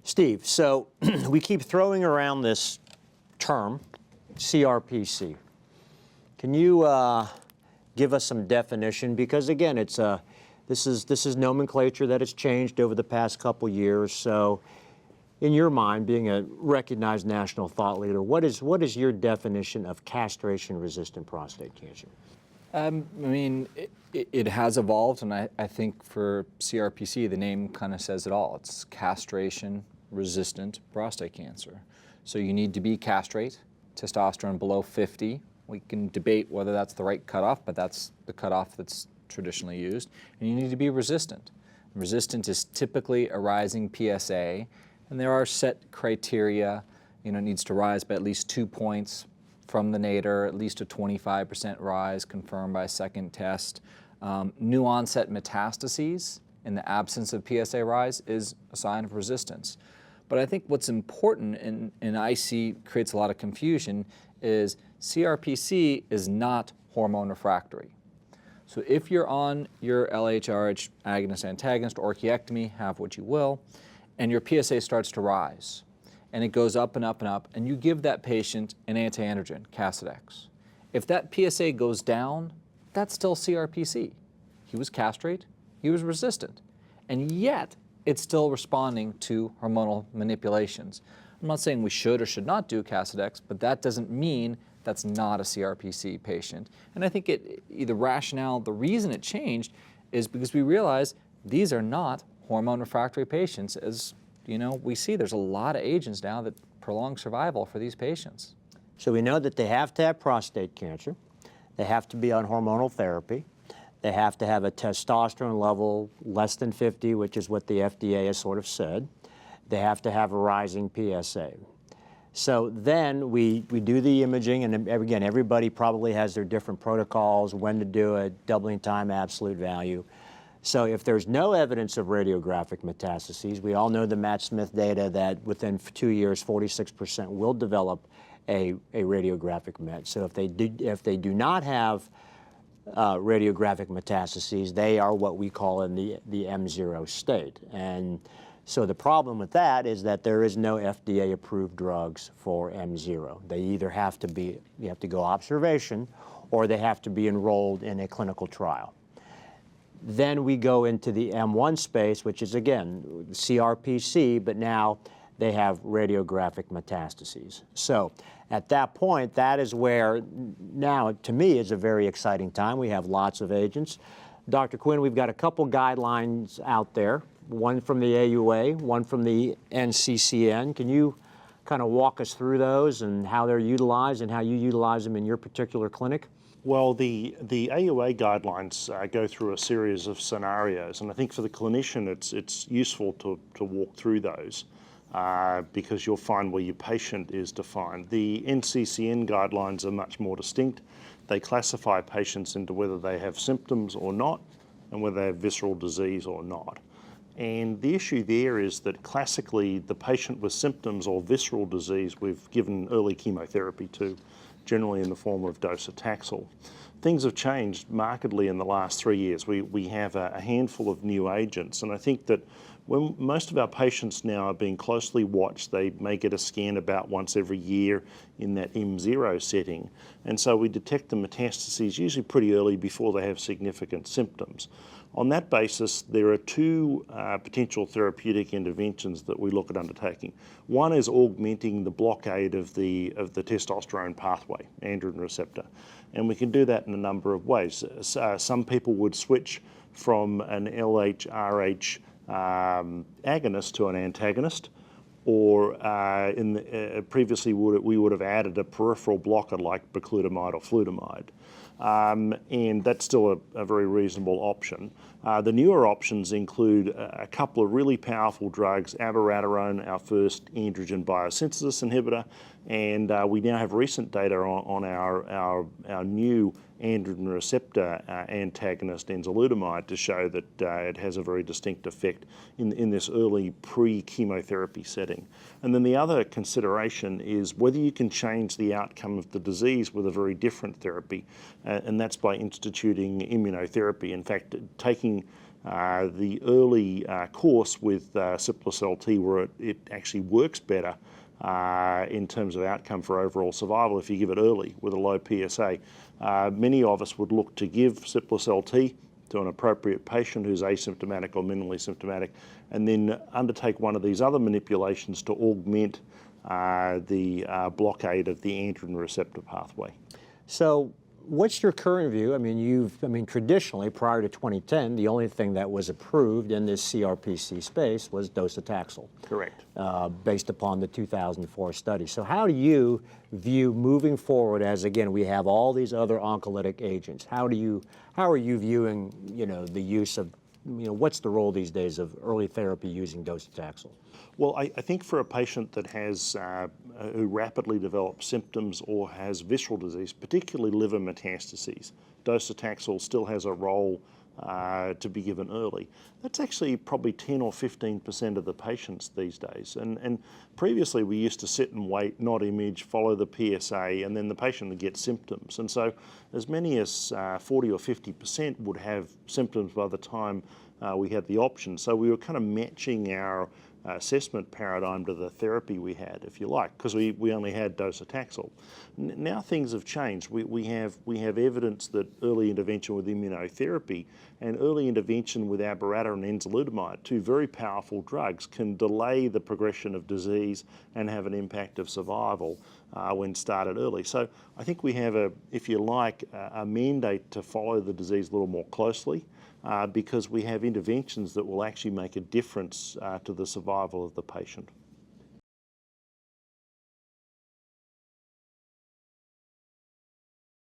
Steve, so we keep throwing around this term, CRPC. Can you give us some definition? Because again, this is nomenclature that has changed over the past couple years. So, in your mind, being a recognized national thought leader, what is your definition of castration-resistant prostate cancer? I mean, it has evolved, and I think for CRPC, the name kind of says it all. It's castration-resistant prostate cancer. So you need to be castrate, testosterone below 50. We can debate whether that's the right cutoff, but that's the cutoff that's traditionally used. And you need to be resistant. Resistant is typically a rising PSA, and there are set criteria. You know, it needs to rise by at least 2 points from the nadir, at least a 25% rise confirmed by a second test. New onset metastases in the absence of PSA rise is a sign of resistance. But I think what's important, and I see creates a lot of confusion, is CRPC is not hormone refractory. So if you're on your LHRH agonist antagonist, orchiectomy, have what you will, and your PSA starts to rise, and it goes up and up and up, and you give that patient an antiandrogen, Casodex. If that PSA goes down, that's still CRPC. He was castrate, he was resistant, and yet it's still responding to hormonal manipulations. I'm not saying we should or should not do Casodex, but that doesn't mean that's not a CRPC patient. And I think the rationale, the reason it changed is because we realized these are not hormone refractory patients. As you know, we see there's a lot of agents now that prolong survival for these patients. So we know that they have to have prostate cancer, they have to be on hormonal therapy, they have to have a testosterone level less than 50, which is what the FDA has sort of said. They have to have a rising PSA. So then we do the imaging, and again, everybody probably has their different protocols, when to do it, doubling time, absolute value. So if there's no evidence of radiographic metastases, we all know the Matt Smith data that within 2 years, 46% will develop a radiographic met. So if they do not have radiographic metastases, they are what we call in the M0 state. And so the problem with that is that there is no FDA-approved drugs for M0. They either have to be, you have to go observation, or they have to be enrolled in a clinical trial. Then we go into the M1 space, which is, again, CRPC, but now they have radiographic metastases. So at that point, that is where now, to me, is a very exciting time. We have lots of agents. Dr. Quinn, we've got a couple guidelines out there, one from the AUA, one from the NCCN. Can you kind of walk us through those and how they're utilized and how you utilize them in your particular clinic? Well, the AUA guidelines go through a series of scenarios, and I think for the clinician it's useful to walk through those because you'll find where your patient is defined. The NCCN guidelines are much more distinct. They classify patients into whether they have symptoms or not, and whether they have visceral disease or not. And the issue there is that classically the patient with symptoms or visceral disease we've given early chemotherapy to, generally in the form of docetaxel. Things have changed markedly in the last 3 years. We have a handful of new agents, and I think that when most of our patients now are being closely watched, they may get a scan about once every year in that M0 setting, and so we detect the metastases usually pretty early before they have significant symptoms. On that basis, there are two potential therapeutic interventions that we look at undertaking. One is augmenting the blockade of the testosterone pathway, androgen receptor, and we can do that in a number of ways. Some people would switch from an LHRH agonist to an antagonist, or previously we would have added a peripheral blocker like bicalutamide or flutamide. And that's still a very reasonable option. The newer options include a couple of really powerful drugs, abiraterone, our first androgen biosynthesis inhibitor, and we now have recent data on our new androgen receptor antagonist, enzalutamide, to show that it has a very distinct effect in this early pre-chemotherapy setting. And then the other consideration is whether you can change the outcome of the disease with a very different therapy, and that's by instituting immunotherapy. In fact, taking The early course with Ciplas-LT, where it actually works better in terms of outcome for overall survival if you give it early with a low PSA. Many of us would look to give Ciplas-LT to an appropriate patient who's asymptomatic or minimally symptomatic, and then undertake one of these other manipulations to augment the blockade of the androgen receptor pathway. So what's your current view? I mean, traditionally, prior to 2010, the only thing that was approved in this CRPC space was docetaxel. Correct. Based upon the 2004 study. So how do you view moving forward as, again, we have all these other oncolytic agents? How are you viewing, the use of, what's the role these days of early therapy using docetaxel? Well, I think for a patient that has who rapidly develops symptoms or has visceral disease, particularly liver metastases, docetaxel still has a role to be given early. That's actually probably 10 or 15% of the patients these days. And previously we used to sit and wait, not image, follow the PSA, and then the patient would get symptoms. And so as many as 40 or 50% would have symptoms by the time we had the option. So we were kind of matching our assessment paradigm to the therapy we had, if you like, because we only had docetaxel. Now things have changed. We have evidence that early intervention with immunotherapy and early intervention with abiraterone and enzalutamide, two very powerful drugs, can delay the progression of disease and have an impact of survival when started early. So I think we have if you like, a mandate to follow the disease a little more closely. Because we have interventions that will actually make a difference to the survival of the patient.